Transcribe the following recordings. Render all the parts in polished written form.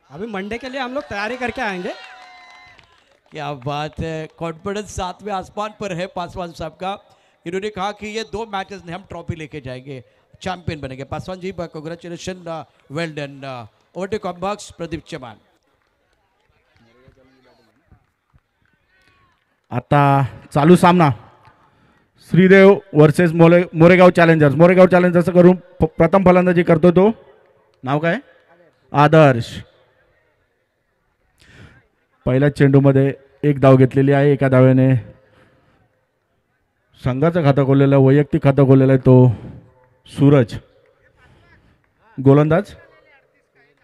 अभी मंडे के लिए हम लोग तैयारी करके आएंगे। क्या बात है, कॉन्फिडेंस सातवें आसमान पर है पासवान साहब का। इन्होंने कहा कि ये 2 मैचेस में हम ट्रॉफी लेके जाएंगे, चैंपियन बनेंगे। Paswan ji congratulation, well done. Over to combox Pradeep Chaman. आता चालू सामना Shridev versus Moregaon challengers. Moregaon challengers करून प्रथम फलंदाजी करतो तो नाव काय आदर्श. पहिल्या चेंडूमध्ये एक धाव घेतलेली आहे. एका धावेने संघाचं खातं खोललेलं आहे, वैयक्तिक खातं खोललेलं आहे तो सूरज.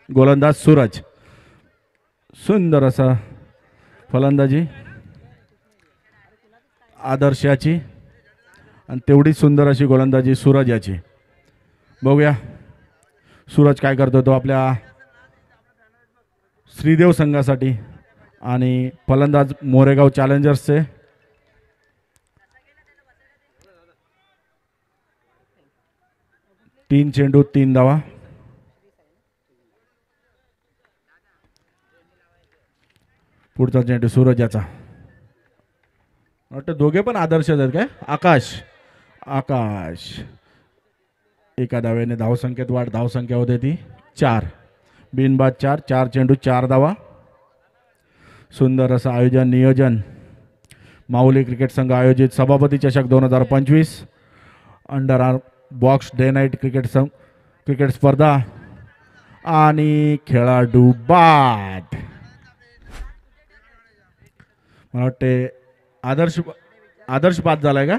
गोलंदाज सूरज. सुंदर असा फलंदाजी आदर्श याची आणि तेवढीच सुंदर अशी गोलंदाजी सूरज याची. बघूया सूरज काय करतो तो आपल्या श्रीदेव संघासाठी. आणि फलंदाज मोरेगाव चॅलेंजर्सचे. तीन चेंडू 3 धावा. पुढचा चेंडू सूरज याचा. वाटतं दोघे पण आदर्श आहेत काय. आकाश एका धावेने धावसंख्येत वाढ. धावसंख्या होते ती 4. बिनबाद 4. 4 चेंडू 4 धावा. सुंदर असं आयोजन नियोजन माऊली क्रिकेट संघ आयोजित सभापती चषक 2025 under arm box day night cricket स्पर्धा आणि खेळाडू बाद. मला वाटते आदर्श बाद झालाय का.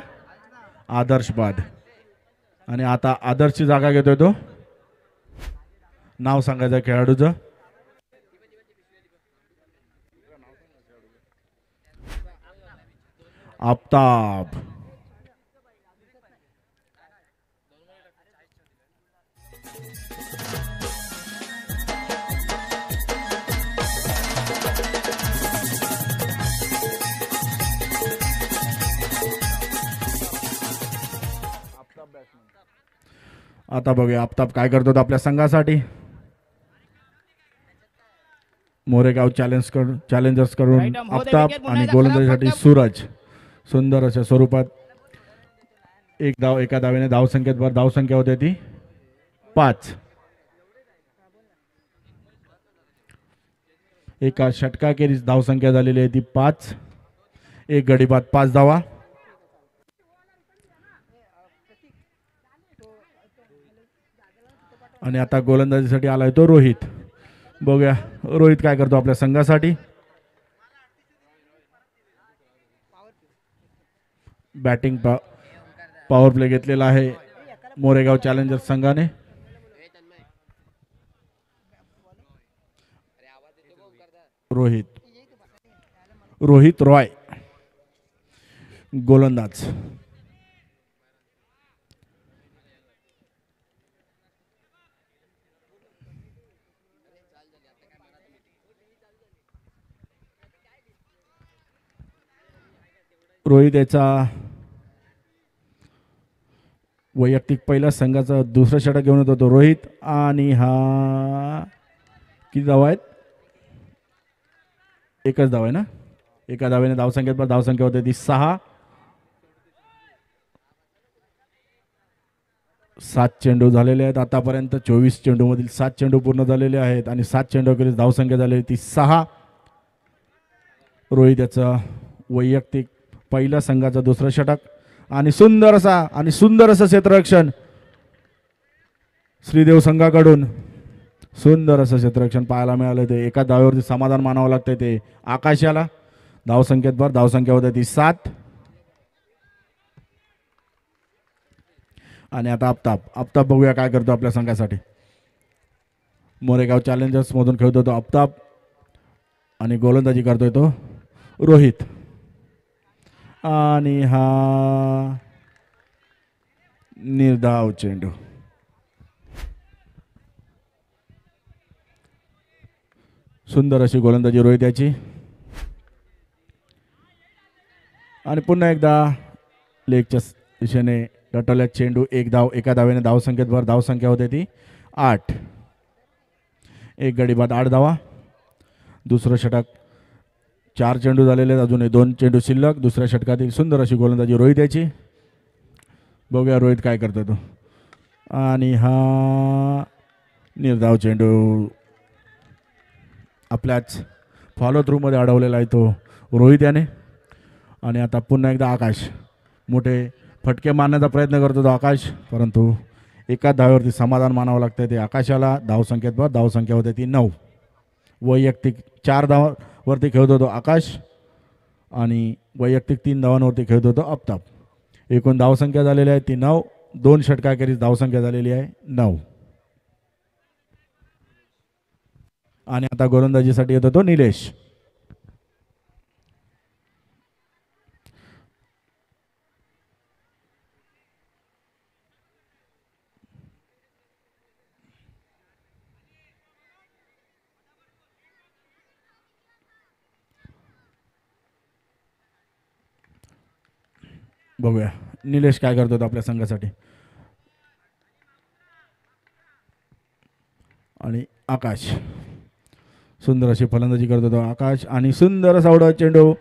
आदर्श बाद. आणि आता आदर्शची जागा घेतोय तो. नाव सांगायचं खेळाडूचं. आफताब. आता बघूया आफताब काय करतो आपल्या संघासाठी. मोरेगाव चॅलेंजर्स कडून आफताब आणि गोलंदाजीसाठी सूरज. सुंदर अशा स्वरूपात एक धाव. एका धावेने धावसंख्येत भर. धावसंख्या होते ती 5. एका षटकाखेरीज धावसंख्या झालेली आहे ती 5. एक गडी बाद 5 धावा. आणि आता गोलंदाजीसाठी आलाय तो रोहित. बघूया रोहित काय करतो आपल्या संघासाठी. बॅटिंग पॉवर प्ले घेतलेला आहे मोरेगाव चॅलेंजर्स संघाने. रोहित रॉय गोलंदाज. रोहित याचा वैयक्तिक पहिल्या संघाचा दुसरा षटक घेऊन येतो तो रोहित. आणि हा किती धावा आहेत. एकच धाव आहे ना. एका धावेने धावसंख्येत पर. धावसंख्या होते ती 6. 7 चेंडू झालेले आहेत आतापर्यंत. 24 चेंडू मधील 7 चेंडू पूर्ण झालेले आहेत. आणि 7 चेंडूखेरीज धावसंख्या झालेली ती 6. रोहित याचा वैयक्तिक पहिल्या संघाचा दुसरा षटक. आणि सुंदर असं क्षेत्ररक्षण श्रीदेव संघाकडून. सुंदर असं क्षेत्ररक्षण पाहायला मिळालं. ते एका धावेवरती समाधान मानावं लागतंय ते आकाश याला. धावसंख्येत भर. धावसंख्या होते ती 7. आणि आता आफताब बघूया काय करतो आपल्या संघासाठी. मोरेगाव चॅलेंजर्स मधून खेळतो तो आफताब. आणि गोलंदाजी करतोय तो रोहित. आणि हा निर्धाव चेंडू. सुंदर अशी गोलंदाजी रोहित याची. आणि पुन्हा एकदा लेगच्या दिशेने लटवल्या चेंडू. एक धाव. एका धावेने धावसंख्येत भर. धावसंख्या होते ती 8. एक गडी बाद 8 धावा. दुसरं षटक. 4 चेंडू झालेले आहेत, अजूनही 2 चेंडू शिल्लक. दुसऱ्या षटकातील सुंदर अशी गोलंदाजी रोहित याची. बघूया रोहित काय करतो तो. आणि हा निर्धाव चेंडू आपल्याच फॉलो थ्रूमध्ये अडवलेला आहे तो रोहित याने. आणि आता पुन्हा एकदा आकाश मोठे फटके मारण्याचा प्रयत्न करतो तो आकाश, परंतु एका धावेवरती समाधान मानावं लागतं ते आकाशाला. धावसंख्येत बरं धावसंख्या होते ती 9. वैयक्तिक 4 धावांवरती खेळत होतो आकाश आणि वैयक्तिक 3 धावांवरती खेळत होतो आफताब. एकूण धावसंख्या झालेली आहे ती 9. 2 षटकाखेरीज धावसंख्या झालेली आहे 9. आणि आता गोलंदाजीसाठी येतो तो निलेश. बघूया निलेश काय करतो आपल्या संघासाठी. आणि आकाश सुंदर अशी फलंदाजी करतो तो आकाश. आणि सुंदर असा उडा चेंडू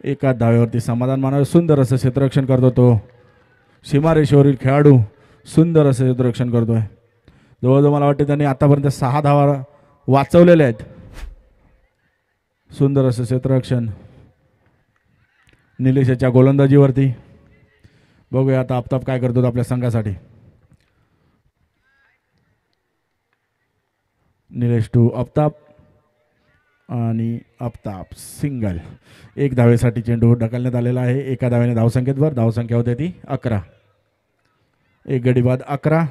एका धावेवरती समाधान मानावे. सुंदर असं क्षेत्ररक्षण करतो तो सीमारेषेवरील खेळाडू. सुंदर असं क्षेत्ररक्षण करतोय. जवळजवळ मला वाटतं त्यांनी आतापर्यंत 6 धावा वाचवलेल्या आहेत. सुंदर असं क्षेत्ररक्षण निलेशच्या गोलंदाजीवरती. बघूया आता आफताब काय करतो आपल्या संघासाठी. निलेश टू आफताब आणि आफताब सिंगल. 1 धावेसाठी चेंडू ढकलण्यात आलेला आहे. एका धावेने धावसंख्येवर धावसंख्या होते ती 11. 1 गडी बाद 11.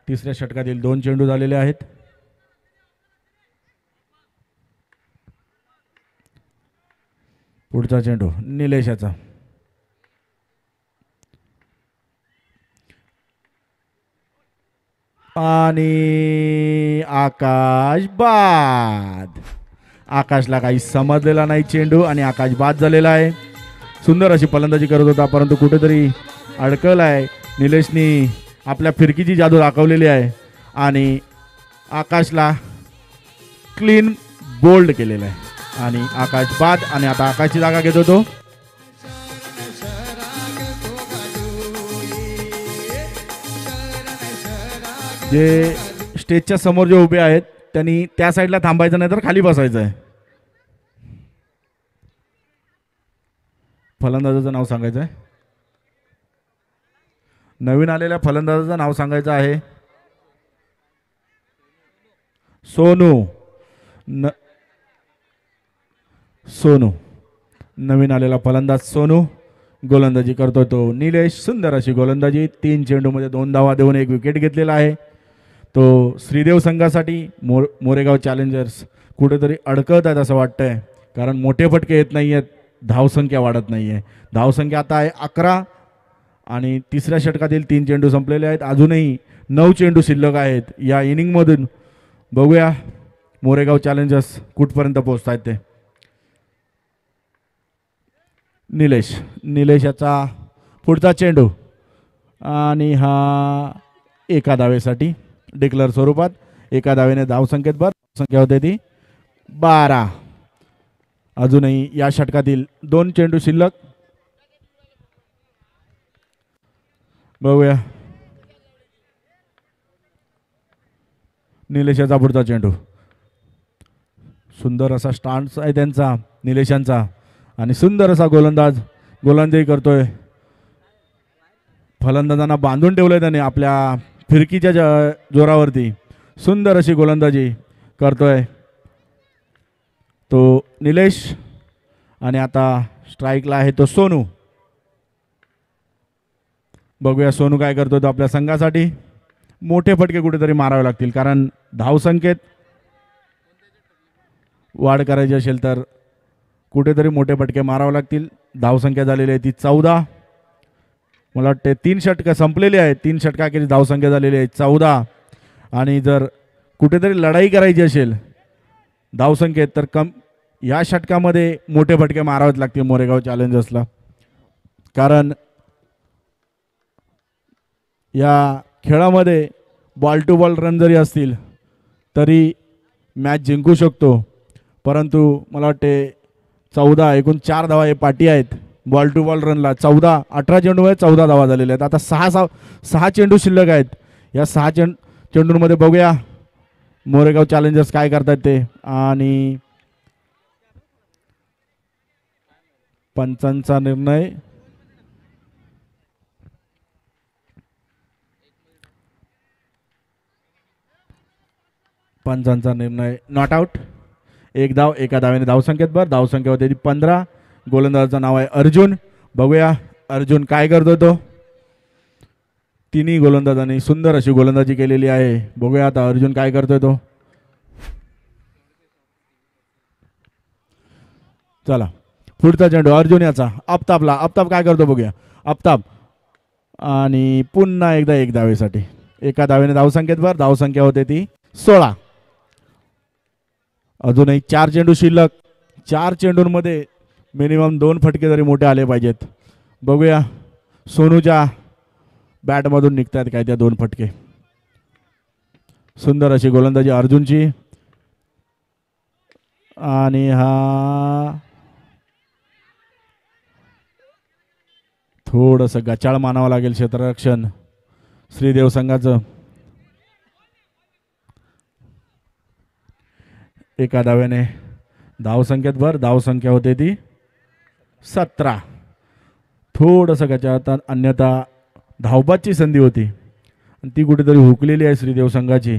तिसऱ्या षटकातील 2 चेंडू झालेले आहेत. पुढचा चेंडू निलेशाचा. आणि आकाश बाद. आकाशला काही समजलेला नाही चेंडू आणि आकाश बाद झालेला आहे. सुंदर अशी फलंदाजी करत होता परंतु कुठेतरी अडकला आहे. निलेशनी आपल्या फिरकीची जादू दाखवलेली आहे आणि आकाशला क्लीन बोल्ड केलेलं आहे आणि आकाश बाद. आणि आता आकाशची जागा घेतो तो. जे स्टेजच्या समोर जे उभे आहेत त्यांनी त्या साईडला थांबायचं नाही तर खाली बसायचं आहे. फलंदाजाचं नाव सांगायचं आहे. नवीन आलेल्या फलंदाजाचं नाव सांगायचं आहे सोनू. सोनू नवीन आलेला फलंदाज सोनू. गोलंदाजी करतो तो निलेश. सुंदर अशी गोलंदाजी. 3 चेंडूमध्ये 2 धावा देऊन 1 विकेट घेतलेला आहे तो श्रीदेव संघासाठी. मोरेगाव चॅलेंजर्स कुठेतरी अडकत आहेत असं वाटतंय कारण मोठे फटके येत नाही आहेत. धावसंख्या वाढत नाही आहे. धावसंख्या आता आहे 11 आणि तिसऱ्या षटकातील 3 चेंडू संपलेले आहेत. अजूनही 9 चेंडू शिल्लक आहेत या इनिंगमधून. बघूया मोरेगाव चॅलेंजर्स कुठपर्यंत पोहोचत आहेत ते. निलेश याचा पुढचा चेंडू आणि हा एका धावेसाठी डिक्लेअर स्वरूपात. एका धावेने धावसंख्येत भर संख्या होते ती 12. अजूनही या षटकातील 2 चेंडू शिल्लक. बघूया निलेशाचा पुढचा चेंडू. सुंदर असा स्टान्स आहे त्यांचा निलेशांचा आणि सुंदर असा गोलंदाजी करतोय. फलंदाजांना बांधून ठेवलंय त्याने आपल्या फिरकीच्या जोरावरती. सुंदर अशी गोलंदाजी करतोय तो निलेश. आणि आता स्ट्राईकला आहे तो सोनू. बघूया सोनू काय करतो तो आपल्या संघासाठी. मोठे फटके कुठेतरी मारावे लागतील कारण धावसंख्येत वाढ करायची असेल तर कुठेतरी मोठे फटके मारावे लागतील. धावसंख्या झालेली आहे ती 14. मला वाटते 3 षटकं संपलेली आहेत. 3 षटकाखेरीज धावसंख्या झालेली आहे 14. आणि जर कुठेतरी लढाई करायची असेल धावसंख्येत तर या षटकामध्ये मोठे फटके मारावेच लागतील मोरेगाव चॅलेंजर्सला कारण या खेळामध्ये बॉल टू बॉल रन जरी असतील तरी मॅच जिंकू शकतो परंतु मला वाटते 14 एकूण 4 धावा हे पाठी आहेत. बॉल टू बॉल रनला 18 चेंडूमध्ये 14 धावा झालेल्या आहेत. आता 6 चेंडू शिल्लक आहेत. या 6 चेंडूंमध्ये बघूया मोरेगाव चॅलेंजर्स काय करतात ते. आणि पंचांचा निर्णय नॉट आउट. एक धाव एका धावेने धावसंख्येत भर. धावसंख्या होते 15. गोलंदाजाचं नाव आहे अर्जुन. बघूया अर्जुन काय करतो तो. तिन्ही गोलंदाजांनी सुंदर अशी गोलंदाजी केलेली आहे. बघूया आता अर्जुन काय करतोय तो. चला पुढचा चेंडू अर्जुन याचा. आफताब काय करतो बघूया. आफताब आणि पुन्हा एकदा एक धावेसाठी. एका धावेने धावसंख्येत भर. धावसंख्या होते ती 16. अजूनही 4 चेंडू शिल्लक. 4 चेंडूंमध्ये मिनिमम 2 फटके तरी मोठे आले पाहिजेत. बघूया सोनूच्या बॅटमधून निघतात काय त्या 2 फटके. सुंदर अशी गोलंदाजी अर्जुनची. आणि हा थोडंसं गचाळ मानावं लागेल क्षेत्ररक्षण श्रीदेव संघाचं. एका धाव्याने धावसंख्येत भर. धावसंख्या होते ती 17. थोडंसं गचाळतात. अन्यथा धावबादची संधी होती आणि ती कुठेतरी हुकलेली आहे श्रीदेव संघाची.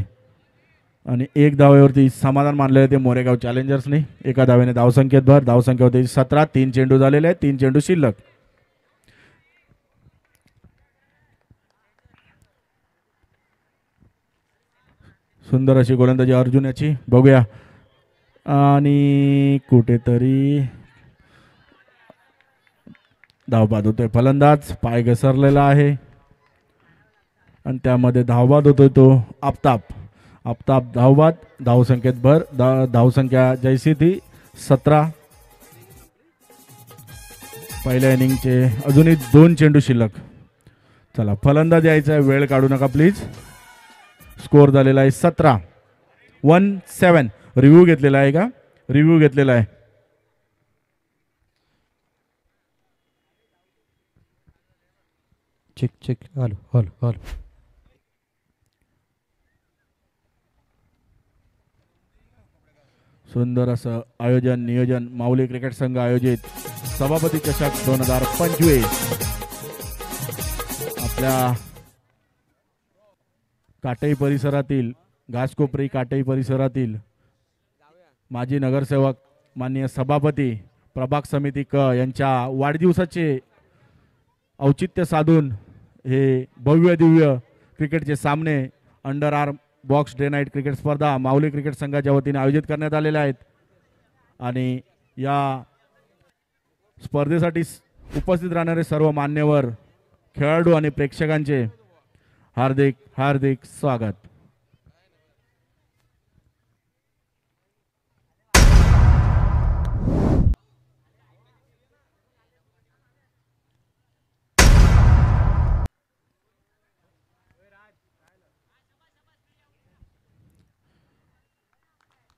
आणि एक धावेवरती समाधान मानले ते मोरेगाव चॅलेंजर्सने. एका धावेने धावसंख्येत भर. धावसंख्या होती 17. 3 चेंडू झालेले आहेत. 3 चेंडू शिल्लक. सुंदर अशी गोलंदाजी अर्जुन याची. बघूया आणि कुठेतरी धावबाद होतोय. फलंदाज पाय घसरलेला आहे आणि त्यामध्ये धावबाद होतोय तो आफताब धावबाद. धावसंख्येत भर. धावसंख्या जैसी ती 17. पहिल्या इनिंगचे अजूनही 2 चेंडू शिल्लक. चला फलंदाज यायचा आहे. वेळ काढू नका प्लीज. स्कोर झालेला आहे 17. रिव्ह्यू घेतलेला आहे का. रिव्ह्यू घेतलेला आहे. Check hello. सुंदर असं आयोजन नियोजन माऊली क्रिकेट संघ आयोजित सभापती चषक 2025 आपल्या काटई परिसरातील घासकोपरी काटई परिसरातील माजी नगरसेवक माननीय सभापती प्रभाग समिती क यांच्या वाढदिवसाचे औचित्य साधून हे भव्य दिव्य क्रिकेटचे सामने under arm box day night cricket स्पर्धा माऊली क्रिकेट संघाच्या वतीने आयोजित करण्यात आलेल्या आहेत. आणि या स्पर्धेसाठी उपस्थित राहणारे सर्व मान्यवर खेळाडू आणि प्रेक्षकांचे हार्दिक हार्दिक स्वागत.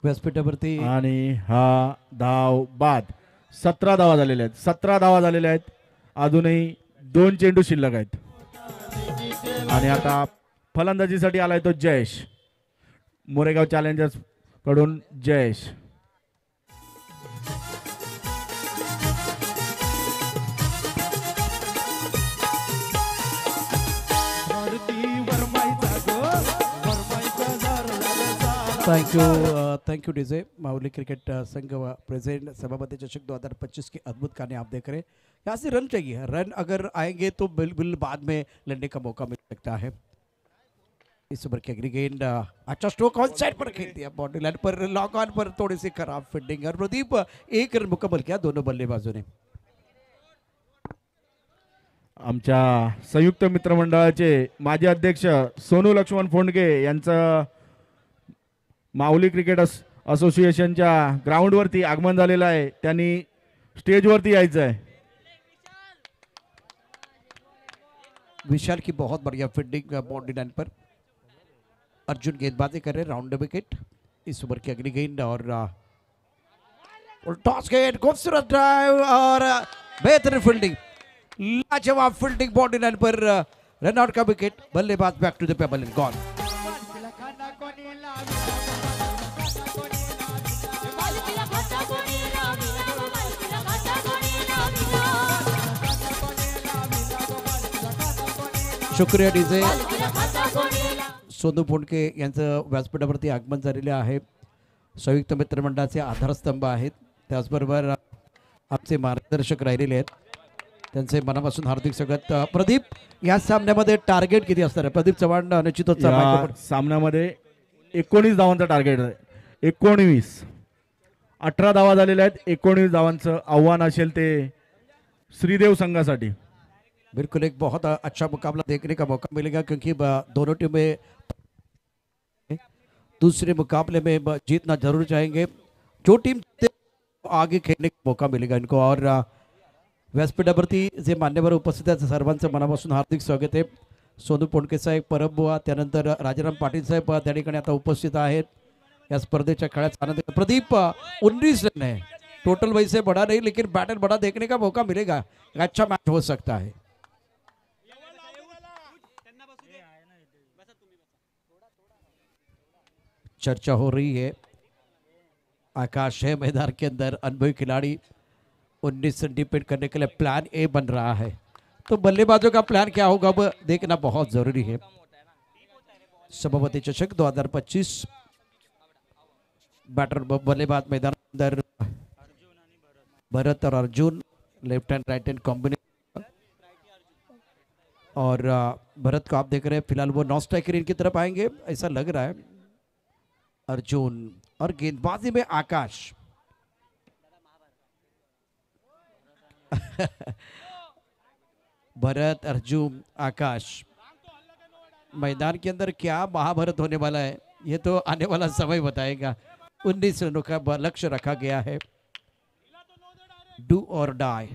व्यासपीठावरती आणि हा धाव बाद. 17 धावा झालेल्या आहेत. 17 धावा झालेल्या आहेत. अजूनही 2 चेंडू शिल्लक आहेत. आणि आता फलंदाजीसाठी आलाय तो जयेश. मोरेगाव चॅलेंजर्स कडून Jayesh. Thank you DJ. Mauli cricket संघ प्रेसिडेंट सभापति चषक 2025 की अद्भुत कहानी आप देख रहे हैं. यहाँ से रन चाहिए. रन अगर आएंगे तो बिल्कुल बाद में लड़ने का मौका मिल सकता है. इस ओवर की अगली गेंद अच्छा स्ट्रोक ऑन साइड पर खेल दिया. बाउंड्री लाइन पर लॉक ऑन पर थोड़ी सी खराब फील्डिंग. और प्रदीप 1 रन मुकम्मल किया दोनों बल्लेबाजों ने. आमच्या संयुक्त मित्रमंडळाचे माजी अध्यक्ष सोनू लक्ष्मण फोंडके यांचं माऊली क्रिकेट असोसिएशनच्या ग्राउंडवरती आगमन झालेलं आहे. त्यांनी स्टेजवरती यायचं आहे. विशाल की बहुत बढ़िया फील्डिंग बाउंड्री लाइन पर. अर्जुन गेंदबाजी कर रहे राउंड विकेट. इस ओवर की अगली गेंद और और टॉस गेट खूबसूरत ड्राइव और बेहतरीन फील्डिंग, लाजवाब फील्डिंग बाउंड्री लाइन पर रनआउट का विकेट। बल्लेबाज back to the pavilion end gone. शुक्रिया डीजे। सोनू फोंडके यांचं व्यासपीठावरती आगमन झालेले आहे। संयुक्त मित्र मंडळाचे आधारस्तंभ आहेत, त्याचबरोबर आमचे मार्गदर्शक राहिलेले आहेत, त्यांचे मनापासून हार्दिक स्वागत। प्रदीप, या सामन्यामध्ये टार्गेट किती असणार आहे? प्रदीप चव्हाण निश्चितच सामन्यामध्ये 19 धावांचा टार्गेट आहे। 19 18 धावा झालेल्या आहेत। 19 धावांचं आव्हान असेल ते श्रीदेव संघासाठी। बिल्कुल एक बहुत अच्छा मुकाबला देखने का मौका मिलेगा, क्योंकि दोनों टीमें दूसरे मुकाबले में जीतना जरूर चाहेंगे। जो टीम आगे खेळणे का मौका मिलेगा इनको। और व्यासपीठावरती जे मान्यवर उपस्थित आहेत सर्वांचं मनापासून हार्दिक स्वागत आहे। सोनू फोंडके साहेब, परब बुवा, त्यानंतर राजाराम पाटील साहेब त्या ठिकाणी आता उपस्थित आहेत या स्पर्धेच्या खेळाचा आनंद। प्रदीप, 19 रन है टोटल, वैसे बड़ा नहीं लेकिन बैटल बड़ा देखने का मौका मिलेगा। अच्छा मैच हो सकता है। चर्चा हो रही है, आकाश है मैदान के अंदर, अनुभवी खिलाड़ी 19 रन डिपेंड करने के लिए प्लान ए बन रहा है। तो बल्लेबाजों का प्लान क्या होगा अब देखना बहुत जरूरी है। सभापति चषक 2025 बैटर बल्लेबाज मैदान के अंदर भरत और Arjun, left hand right hand combination. और भरत को आप देख रहे हैं फिलहाल वो नॉन स्ट्राइकर इनकी तरफ आएंगे ऐसा लग रहा है। अर्जुन और गेंदबाजी में आकाश। भरत, अर्जुन, आकाश, मैदान के अंदर क्या महाभारत होने वाला है ये तो आने वाला समय बताएगा। 19 रनों का लक्ष्य रखा गया है। डू और डाई।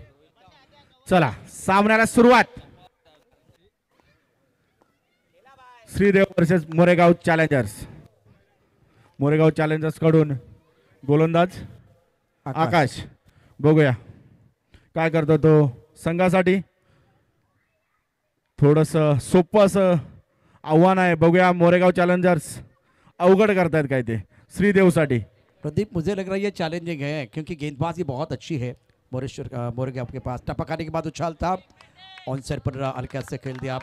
चला सामन्याला सुरुवात। Shridev versus Moregaon challengers. Moregaon challengers कडून गोलंदाज आकाश। बघूया काय करतो तो संघासाठी। थोडस सोपं असं आव्हान आहे, बघूया मोरेगाव चॅलेंजर्स अवघड करतायत काय ते श्रीदेवसाठी। प्रदीप, मुझे लग रहा है ये चैलेंजिंग है क्योंकि गेंदबाजी बहुत अच्छी है मोरेगांव के पास। टपकाने के बाद उछाल था, ऑन साइड पर हल्का से खेल दिया,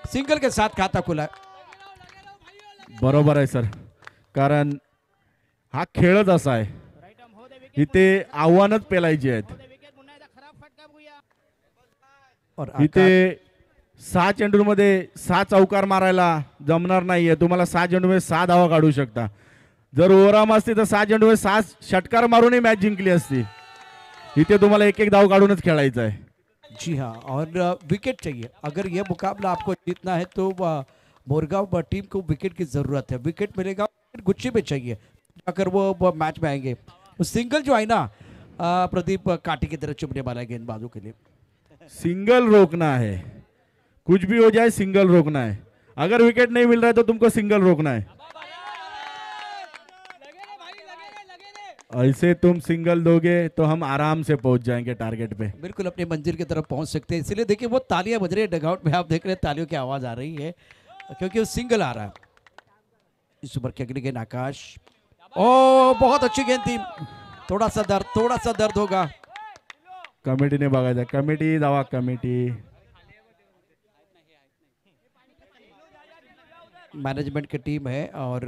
सिंगल के साथ खाता खुला। बरोबर आहे सर, कारण हा खेळच असा आहे, इथे आव्हानच पेलायची आहेत। और इथे 6 चेंडूमध्ये 6 चौकार मारायला जमणार नाहीये तुम्हाला। 6 चेंडूमध्ये 6 धावा काढू शकता। जर ओव्हरआर्म असती तर 6 चेंडूमध्ये 6 षटकार मारूनही मॅच जिंकली असती। इथे तुम्हाला एक एक धाव काढूनच खेळायचं आहे। जी हाँ, और विकेट चाहिए। अगर ये मुकाबला आपको जीतना है तो मोरगांव टीम को विकेट की जरूरत है। विकेट मिलेगा, गुच्छे में चाहिए अगर वो मैच में आएंगे। सिंगल जो है ना प्रदीप, कांटे की तरह चुभने वाला है गेंदबाजों के लिए। सिंगल रोकना है, कुछ भी हो जाए सिंगल रोकना है। अगर विकेट नहीं मिल रहा है तो तुमको सिंगल रोकना है। ऐसे तुम सिंगल दोगे तो हम आराम से पहुंच जाएंगे टारगेट पे। बिल्कुल अपनी मंजिल की तरफ पहुंच सकते हैं। इसलिए देखिए वो तालियां बज रही है डगआउट में, आप देख रहे हैं तालियों की आवाज आ रही है क्योंकि वो सिंगल आ रहा है। इस ओवर की अगली गेंद आकाश। ओ बहुत अच्छी गेंद थी, थोड़ा सा दर्द होगा। कमिटीने बघायचं, कमिटी जावा, कमिटी मैनेजमेंट की टीम है और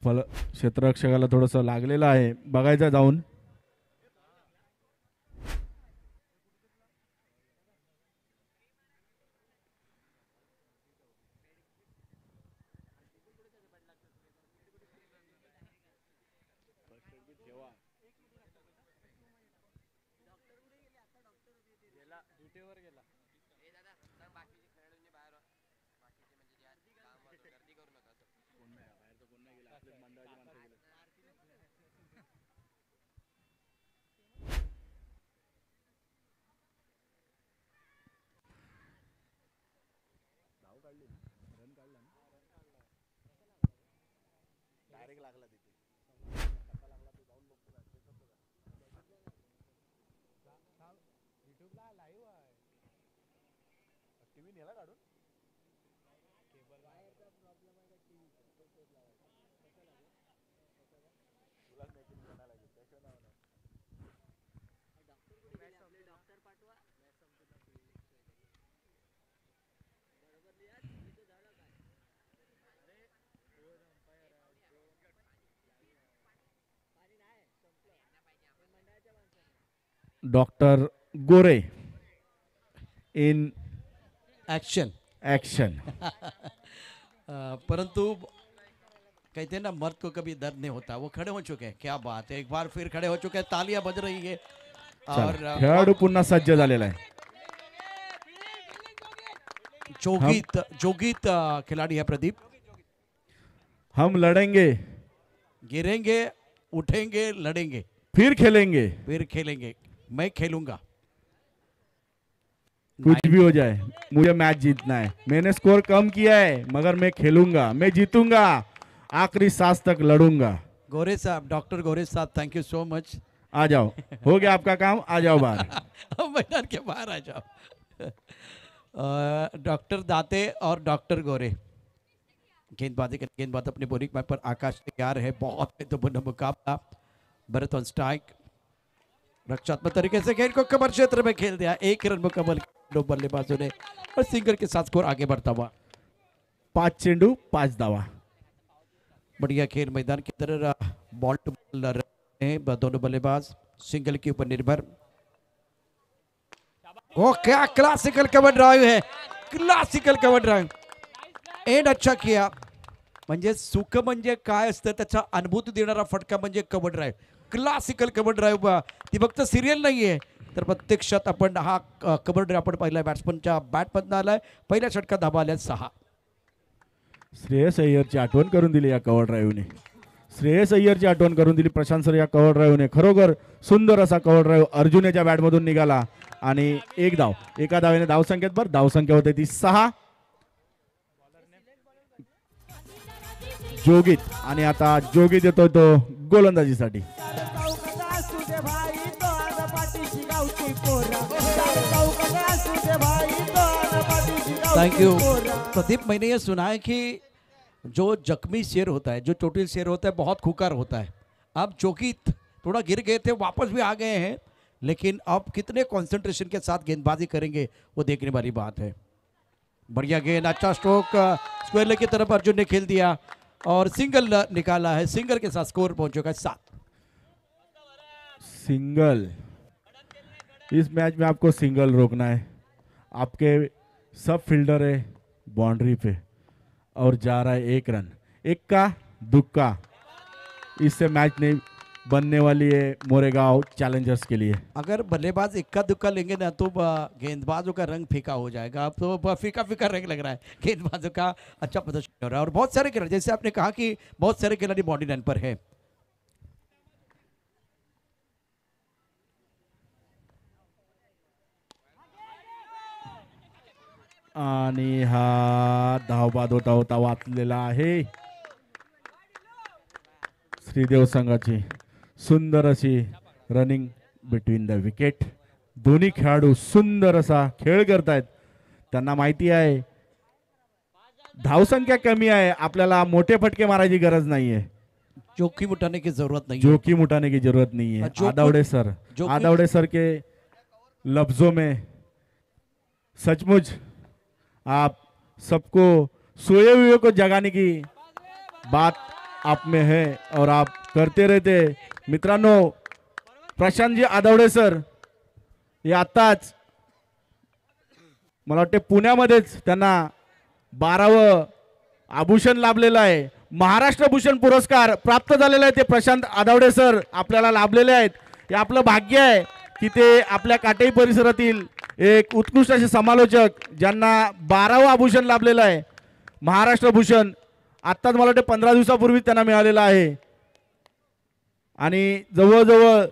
फल क्षेत्ररक्षकाला थोडंसं लागलेलं आहे, बघायचं जाऊन। Doctor Gore in action. Action. परंतु कहते हैं ना, मर्द को कभी दर्द नहीं होता। वो खड़े हो चुके हैं, क्या बात है, एक बार फिर खड़े हो चुके हैं, तालियां बज रही है। और खेळाडू पुन्हा सज्ज झालेला आहे। जोगीत खिलाड़ी है प्रदीप। हम लड़ेंगे, गिरेंगे, उठेंगे, लड़ेंगे, फिर खेलेंगे, फिर खेलेंगे, मैं खेलूंगा। कुछ भी हो जाए मुझे मैच जीतना है। मैंने स्कोर कम किया है मगर मैं खेलूंगा, मैं जीतूंगा, आखिरी सांस तक लड़ूंगा। गोरे साहब, डॉक्टर गोरे साहब, थैंक यू सो मच। आ जाओ, हो गया आपका काम, आ जाओ बाहर। मैदान के बाहर आ जाओ। डॉक्टर दाते और डॉक्टर गोरे गेंदबाज अपनी बोलिंग मैच पर आकाश तैयार है। बहुत महत्वपूर्ण मुकाबला। भरत ऑन स्ट्राइक, रक्षात्मक तरीके से गेंद को कमर क्षेत्र में खेल दिया। 1 रन मुकम्मल दो बल्लेबाजों ने और सिंगर के साथ स्कोर आगे बढ़ता हुआ। 5 चेंडू 5 धावा। बढ़िया खेल मैदान के अंदर, बॉल टू बॉल रहे दोनों बल्लेबाज, सिंगल के ऊपर निर्भर। वो क्या क्लासिकल कवर ड्राइव है, क्लासिकल कवर ड्राइव। एंड अच्छा किया। म्हणजे सुख म्हणजे काय असतं त्याचा अनुभूती देणारा फटका म्हणजे cover drive, classical cover drive. ती फक्त सिरियल नाहीये, तर प्रत्यक्षात आपण हा कव्हर ड्राईव्ह आपण पहिल्या बॅट्समनच्या बॅटमधनं आलाय। पहिल्या षटकात धाबा आल्या 6। श्रेयस अय्यरची आठवण करून दिली या कव्हर ड्राईव्हने। श्रेयस अय्यरची आठवण करून दिली प्रशांत सर या कव्हर ड्राईव्हने। खरोखर सुंदर असा कव्हर ड्राईव्ह अर्जुन याच्या बॅटमधून निघाला आणि 1 धाव। एका धावेने धावसंख्येत भर, धावसंख्या होते ती 6। जोगित आणि आता जोगित येतोय तो गोलंदाजीसाठी। Thank you Pradeep. मैंने ये सुना है कि जो जख्मी शेर होता है, जो चोटिल शेर होता है, बहुत खुकार होता है। अब जोगित थोड़ा गिर गए थे, वापस भी आ गए हैं, लेकिन अब कितने कंसंट्रेशन के साथ गेंदबाजी करेंगे वो देखने वाली बात है। बढ़िया गेंद, अच्छा स्ट्रोक, स्क्वायर लेग की तरफ अर्जुन ने खेल दिया और सिंगल निकाला है। सिंगल के साथ स्कोर पहुंच चुका है 7। सिंगल, इस मैच में आपको सिंगल रोकना है। आपके सब फील्डर है बाउंड्री पे और जा रहा है 1 रन। इक्का दुक्का, इससे मैच नहीं बनने वाली है मोरेगांव चैलेंजर्स के लिए। अगर बल्लेबाज इक्का दुक्का लेंगे ना तो गेंदबाजों का रंग फीका हो जाएगा। अब तो फीका फीका रंग लग रहा है, गेंदबाजों का अच्छा प्रदर्शन हो रहा है। और बहुत सारे खिलाड़ी, जैसे आपने कहा कि बहुत सारे खिलाड़ी बॉडी लाइन पर है। आणि हा धावबाद होता होता वाचलेला आहे। श्रीदेव संघाची सुंदर अशी रनिंग बिटवीन द विकेट। दोन्ही खेळाडू सुंदर असा खेळ करतायत। त्यांना माहिती आहे धावसंख्या कमी आहे, आपल्याला मोठे फटके मारायची गरज नाहीये, जोखिम उठाने की जरूरत नहीं है। जोखिम उठाने की जरूरत नहीं है। आदावड़े सर के लफ्जों में सचमुच आप सबको सोए हुए को जगाने की बात आप में है और आप करते रहते। मित्रांनो, प्रशांतजी आदावडे सर हे आताच मला वाटते पुण्यामध्येच त्यांना 12वं आभूषण लाभलेलं आहे। महाराष्ट्र भूषण पुरस्कार प्राप्त झालेला आहे ते प्रशांत आदावडे सर आपल्याला लाभलेले आहेत। हे आपलं भाग्य आहे की ते आपल्या काटेई परिसरातील एक उत्कृष्ट असे समालोचक ज्यांना 12वं आभूषण लाभलेलं आहे, महाराष्ट्र भूषण। आत्ताच मला वाटते 15 दिवसापूर्वी त्यांना मिळालेला आहे आणि जवळजवळ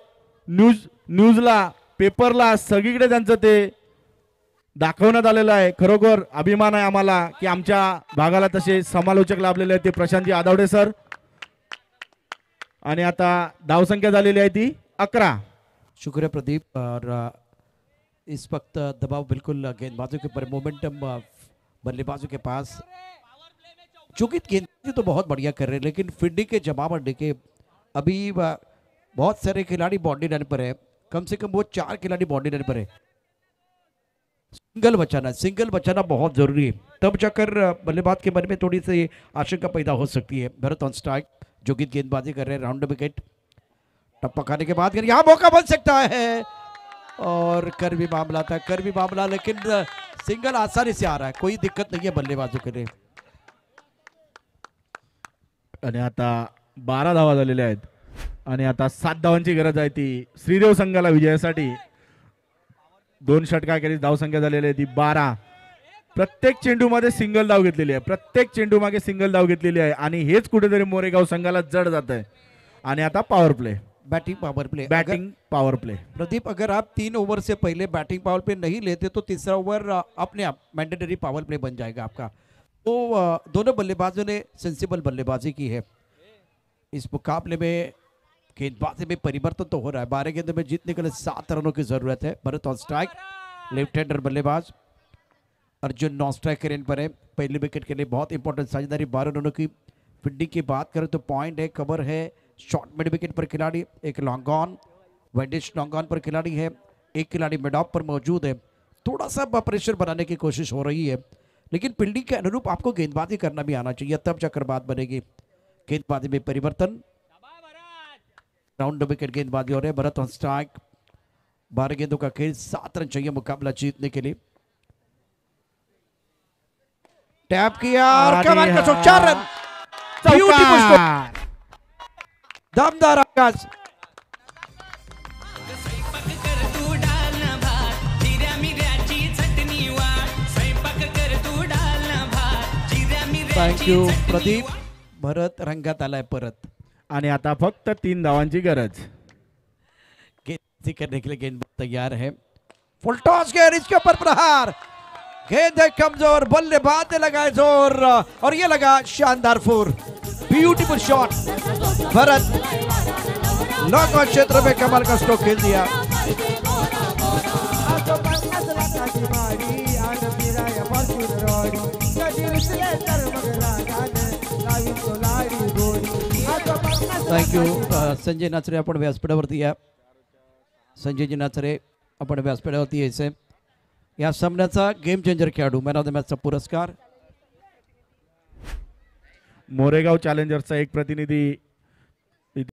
न्यूजला पेपरला सगळीकडे त्यांचं ते दाखवण्यात आलेलं आहे। खरोखर अभिमान आहे आम्हाला की आमच्या भागाला तसे समालोचक लाभलेले आहेत ते प्रशांतजी आदावडे सर। आणि आता धावसंख्या झालेली आहे ती 11। शुक्रिया प्रदीप। और इस वक्त दबाव बिल्कुल गेंदबाजों के ऊपर, मोमेंटम बल्लेबाजों के पास, चूंकि गेंदबाजी तो बहुत बढ़िया कर रहे हैं लेकिन फील्डिंग के जवाब अड्डे के अभी बहुत सारे खिलाड़ी बाउंड्री लाइन पर है, कम से कम वो 4 खिलाड़ी बाउंड्री लाइन पर है। सिंगल बचाना बहुत जरूरी है, तब जाकर बल्लेबाज के मन में थोड़ी सी आशंका पैदा हो सकती है। भरत ऑन स्ट्राइक, जो कि गेंदबाजी कर रहे हैं, राउंड विकेट, टप्पा खाने के बाद यहाँ मौका बन सकता है और कर भी मामला लेकिन सिंगल आसानी से आ रहा है, कोई दिक्कत नहीं है बल्लेबाजों के लिए। आणि आता 12 धावा झालेल्या आहेत आणि आता 7 धावांची गरज आहे ती श्रीदेव संघाला विजयासाठी। 2 षटकाखेरीज धावसंख्या झालेली आहे ती 12। प्रत्येक चेंडू मध्ये सिंगल धाव घेतलेली आहे, प्रत्येक चेंडू मागे सिंगल धाव घेतलेली आहे आणि हेच कुठेतरी मोरेगाव संघाला जड जात आहे। आणि आता power play, batting power play. Pradeep, अगर आप 3 ओवर से पहले बैटिंग पावर प्ले नहीं लेते तो तीसरा ओवर अपने आप मैंडेटरी पावर प्ले बन जाएगा आपका। तो दोनों बल्लेबाजों ने सेंसिबल बल्लेबाजी की है। इस मुकाबले में गेंदबाजी में परिवर्तन तो हो रहा है, 12 गेंदों में जीतने के लिए 7 रनों की जरूरत है। भरत ऑन स्ट्राइक, लेफ्ट हैंडर बल्लेबाज, अर्जुन नॉन स्ट्राइक के रेंज पर है। पहले विकेट के लिए बहुत इंपॉर्टेंट साझेदारी 12 रनों की। फील्डिंग की बात करें तो पॉइंट है, कवर है, शॉर्ट मिड विकेट पर खिलाड़ी, एक long on, widish long on पर खिलाड़ी है, एक खिलाड़ी मिड ऑफ पर मौजूद है। थोड़ा सा प्रेशर बनाने की कोशिश हो रही है, लेकिन फील्डिंग के अनुरूप आपको गेंदबाजी करना भी आना चाहिए, तब जाकर बात बनेगी। गेंदबाजी में परिवर्तन, राउंड विकेट गेंदबाजी हो रहे हैं। भरत ऑन स्ट्राइक, 12 गेंदों का खेल, 7 रन चाहिए मुकाबला जीतने के लिए। टैप किया और कमाल का 4 रन, ब्यूटीफुल स्कोर, दमदार आगाज। Thank you Pradeep. भरत रंगात आलाय परत आणि आता फक्त 3 धावांची गरज। गेंदबाजी करने के लिए गेंदबाज तैयार है। फुल टॉस गेंद, इसके ऊपर प्रहार, गेंद है कमजोर, बल्लेबाज ने लगाए जोर और ये लगा शानदार 4, beautiful shot. Bharat long on क्षेत्र में कमाल का स्ट्रोक खेल दिया। थँक यू संजय नाचरे, आपण व्यासपीठावरती या। संजयजी नाचरे, आपण व्यासपीठावरती यायचे। या सामन्याचा गेम चेंजर खेळाडू, मॅन ऑफ द मॅचचा पुरस्कार। मोरेगाव चॅलेंजर्सचा एक प्रतिनिधी